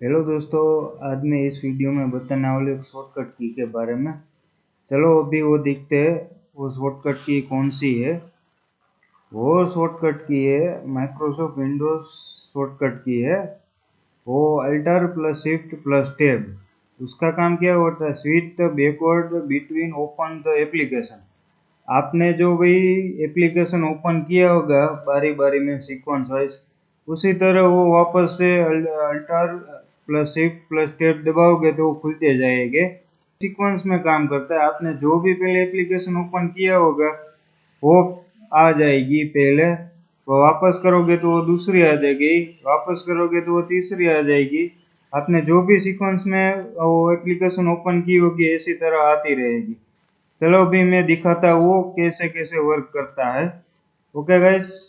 Hello दोस्तों, आज मैं इस वीडियो में बताने वाले एक शॉर्टकट की के बारे में। चलो अभी वो देखते हैं वो शॉर्टकट की कौन सी है। वो शॉर्टकट की है माइक्रोसॉफ्ट विंडोज शॉर्टकट की है। वो alter plus shift plus tab. उसका काम क्या होता है? Switch the backward between open the application. आपने जो भी एप्लीकेशन ओपन किया होगा बारी बारी में सीक्वेंस वाइज, उसी तरह वो वापस से alter plus shift plus tab दबाओगे तो वो खुलते जाएंगे। सीक्वेंस में काम करता है। आपने जो भी पहले एप्लीकेशन ओपन किया होगा वो आ जाएगी पहले, वो वापस करोगे तो वो दूसरी आ जाएगी, वापस करोगे तो वो तीसरी आ जाएगी। आपने जो भी सीक्वेंस में वो एप्लीकेशन ओपन की होगी ऐसी तरह आती रहेगी। चलो अभी मैं दिखाता हूँ वो कैसे कैसे वर्क करता है। ओके गाइस,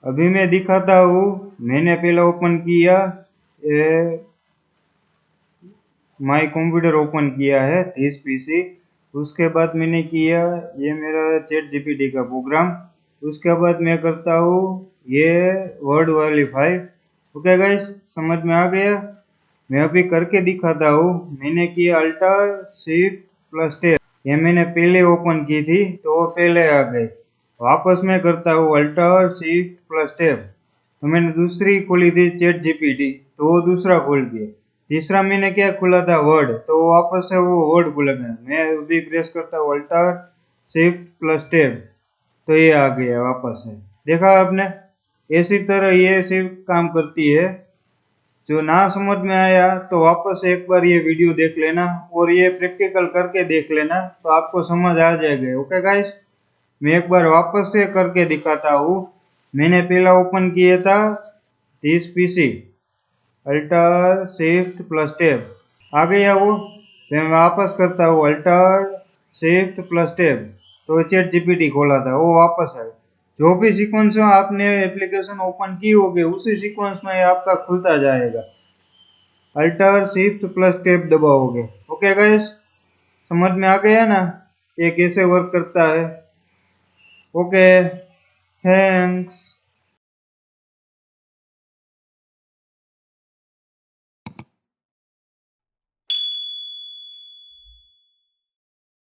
अभी मैं दिखाता हूँ। मैंने पहले ओपन किया, माई कंप्यूटर ओपन किया है दिस पीसी। उसके बाद मैंने किया ये मेरा चैट जीपीटी का प्रोग्राम। उसके बाद मैं करता हूँ ये वर्ड वाली फाइल। ओके गाइस, समझ में आ गया? मैं अभी करके दिखाता हूँ। मैंने किया अल्टर शिफ्ट प्लस टैब। ये मैंने पहले ओपन की थी तो वो पहले आ गई। वापस मैं करता हूँ अल्टर शिफ्ट प्लस टैब, तो मैंने दूसरी खोली थी चैट जीपीटी तो वो दूसरा खोल दिया। तीसरा मैंने क्या खोला था? वर्ड, तो वापस से वो वर्ड खुल गया। मैं अभी प्रेस करता हूँ अल्टर शिफ्ट प्लस टैब, तो ये आ गया वापस से। देखा आपने? इसी तरह ये सिर्फ काम करती है। जो ना समझ में आया तो वापस एक बार ये वीडियो देख लेना और ये प्रैक्टिकल करके देख लेना तो आपको समझ आ जाएगा। ओके गाइस, मैं एक बार वापस से करके दिखाता हूँ। मैंने पहला ओपन किया था this PC, alter shift plus tab, आ गया वो। फिर मैं वापस करता हूँ अल्टर शिफ्ट प्लस टैब, तो चैट जीपीटी खोला था वो वापस आया। जो भी सीक्वेंस में आपने एप्लीकेशन ओपन की होगी उसी सीक्वेंस में ये आपका खुलता जाएगा। अल्टर शिफ्ट प्लस टैब दबाओगे। ओके गाइस, समझ में आ गया ना ये कैसे वर्क करता है? Okay, thanks.